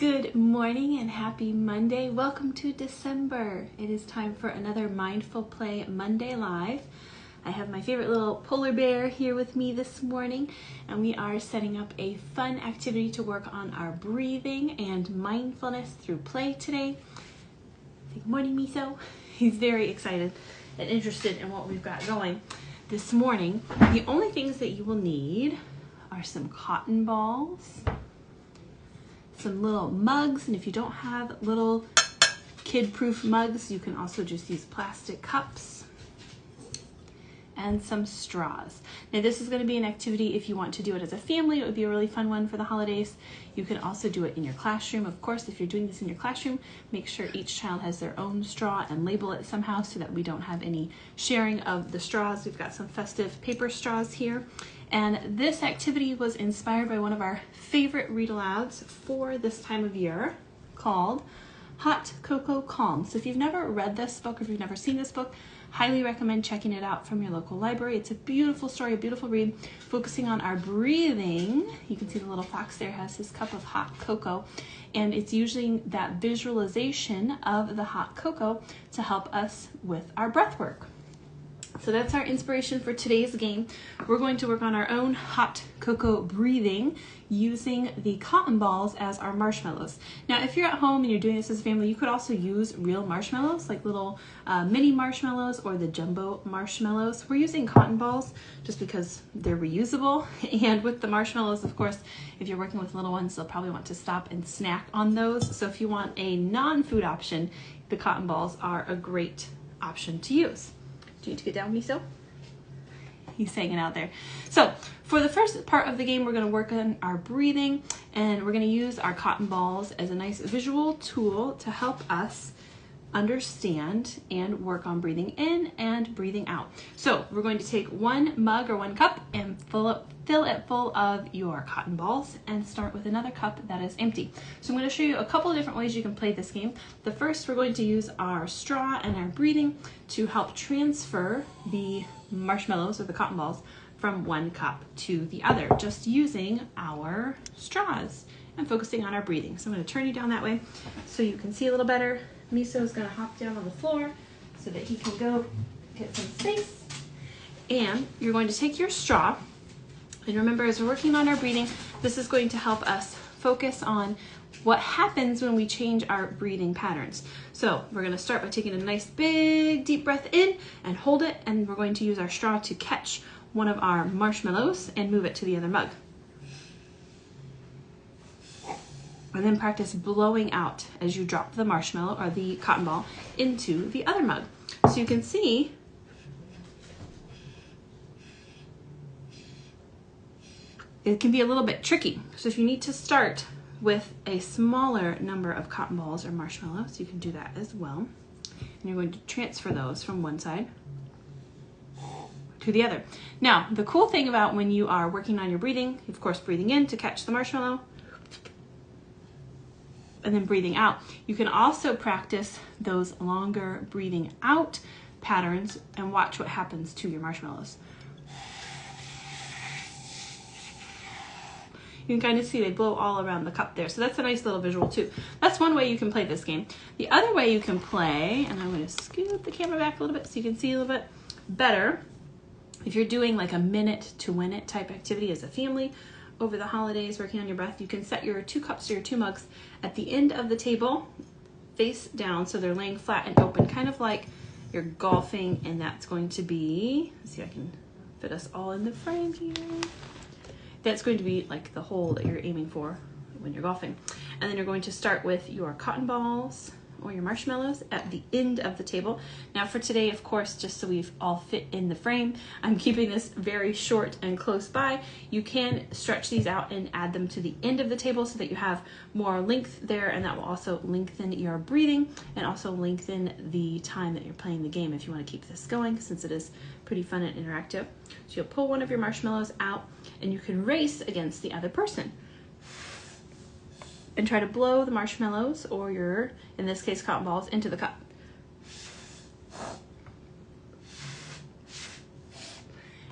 Good morning and happy Monday. Welcome to December. It is time for another Mindful Play Monday Live. I have my favorite little polar bear here with me this morning, and we are setting up a fun activity to work on our breathing and mindfulness through play today. Good morning, Miso. He's very excited and interested in what we've got going this morning. The only things that you will need are some cotton balls, some little mugs, and if you don't have little kid-proof mugs, you can also just use plastic cups, and some straws. Now this is going to be an activity if you want to do it as a family. It would be a really fun one for the holidays. You can also do it in your classroom. Of course, if you're doing this in your classroom, make sure each child has their own straw and label it somehow so that we don't have any sharing of the straws. We've got some festive paper straws here. And this activity was inspired by one of our favorite read-alouds for this time of year called Hot Cocoa Calm. So if you've never read this book or if you've never seen this book, highly recommend checking it out from your local library. It's a beautiful story, a beautiful read, focusing on our breathing. You can see the little fox there has his cup of hot cocoa, and it's using that visualization of the hot cocoa to help us with our breath work. So that's our inspiration for today's game. We're going to work on our own hot cocoa breathing using the cotton balls as our marshmallows. Now, if you're at home and you're doing this as a family, you could also use real marshmallows, like little mini marshmallows or the jumbo marshmallows. We're using cotton balls just because they're reusable. And with the marshmallows, of course, if you're working with little ones, they'll probably want to stop and snack on those. So if you want a non-food option, the cotton balls are a great option to use. Do you need to get down, Miso? He's hanging out there. So for the first part of the game, we're going to work on our breathing, and we're going to use our cotton balls as a nice visual tool to help us understand and work on breathing in and breathing out. So we're going to take one mug or one cup and fill it full of your cotton balls and start with another cup that is empty. So I'm going to show you a couple of different ways you can play this game. The first, we're going to use our straw and our breathing to help transfer the marshmallows or the cotton balls from one cup to the other, just using our straws and focusing on our breathing. So I'm going to turn you down that way so you can see a little better. Miso is going to hop down on the floor so that he can go get some space. And you're going to take your straw, and remember, as we're working on our breathing, this is going to help us focus on what happens when we change our breathing patterns. So we're going to start by taking a nice big deep breath in and hold it, and we're going to use our straw to catch one of our marshmallows and move it to the other mug. And then practice blowing out as you drop the marshmallow or the cotton ball into the other mug. So you can see it can be a little bit tricky. So if you need to start with a smaller number of cotton balls or marshmallows, you can do that as well. And you're going to transfer those from one side to the other. Now, the cool thing about when you are working on your breathing, of course, breathing in to catch the marshmallow, and then breathing out. You can also practice those longer breathing out patterns and watch what happens to your marshmallows. You can kind of see they blow all around the cup there. So that's a nice little visual too. That's one way you can play this game. The other way you can play, and I'm going to scoot the camera back a little bit so you can see a little bit better. If you're doing like a minute to win it type activity as a family, over the holidays, working on your breath, you can set your 2 cups or your 2 mugs at the end of the table, face down, so they're laying flat and open, kind of like you're golfing, and that's going to be, let's see if I can fit us all in the frame here. That's going to be like the hole that you're aiming for when you're golfing. And then you're going to start with your cotton balls or your marshmallows at the end of the table. Now for today, of course, just so we've all fit in the frame, I'm keeping this very short and close by. You can stretch these out and add them to the end of the table so that you have more length there, and that will also lengthen your breathing and also lengthen the time that you're playing the game if you want to keep this going, since it is pretty fun and interactive. So you'll pull one of your marshmallows out and you can race against the other person and try to blow the marshmallows or your, in this case, cotton balls into the cup.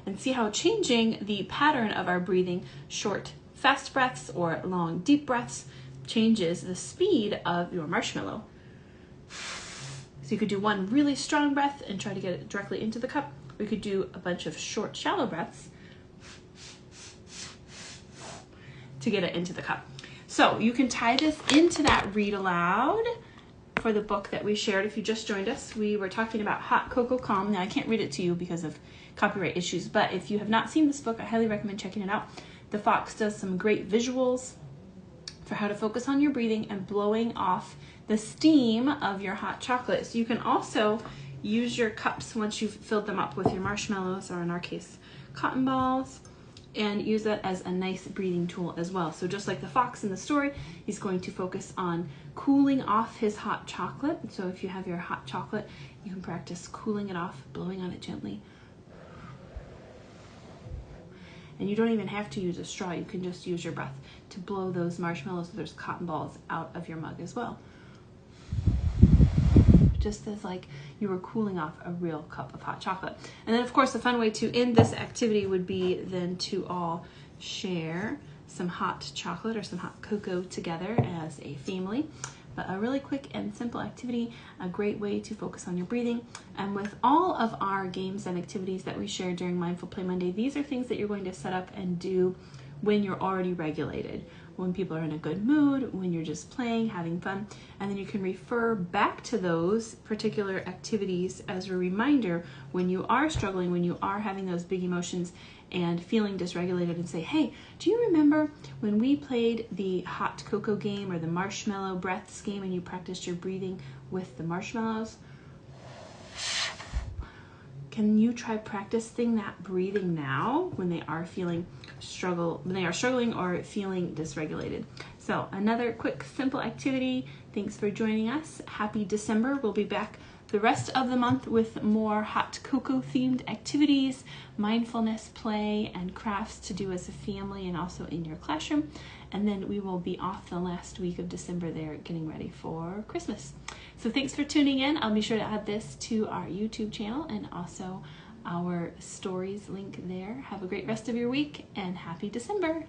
And see how changing the pattern of our breathing, short, fast breaths or long, deep breaths, changes the speed of your marshmallow. So you could do one really strong breath and try to get it directly into the cup. We could do a bunch of short, shallow breaths to get it into the cup. So you can tie this into that read aloud for the book that we shared. If you just joined us, we were talking about Hot Cocoa Calm. Now I can't read it to you because of copyright issues, but if you have not seen this book, I highly recommend checking it out. The fox does some great visuals for how to focus on your breathing and blowing off the steam of your hot chocolate. So you can also use your cups once you've filled them up with your marshmallows, or in our case, cotton balls, and use that as a nice breathing tool as well. So just like the fox in the story, he's going to focus on cooling off his hot chocolate. So if you have your hot chocolate, you can practice cooling it off, blowing on it gently. And you don't even have to use a straw. You can just use your breath to blow those marshmallows, those cotton balls, out of your mug as well. Just as like you were cooling off a real cup of hot chocolate. And then of course the fun way to end this activity would be then to all share some hot chocolate or some hot cocoa together as a family. But a really quick and simple activity, a great way to focus on your breathing. And with all of our games and activities that we share during Mindful Play Monday, these are things that you're going to set up and do when you're already regulated, when people are in a good mood, when you're just playing, having fun, and then you can refer back to those particular activities as a reminder when you are struggling, when you are having those big emotions and feeling dysregulated, and say, hey, do you remember when we played the hot cocoa game or the marshmallow breaths game and you practiced your breathing with the marshmallows? Can you try practicing that breathing now when they are struggling or feeling dysregulated? So another quick, simple activity. Thanks for joining us. Happy December. We'll be back the rest of the month with more hot cocoa themed activities, mindfulness, play, and crafts to do as a family and also in your classroom. And then we will be off the last week of December there, getting ready for Christmas. So thanks for tuning in. I'll be sure to add this to our YouTube channel and also our stories link there. Have a great rest of your week and happy December.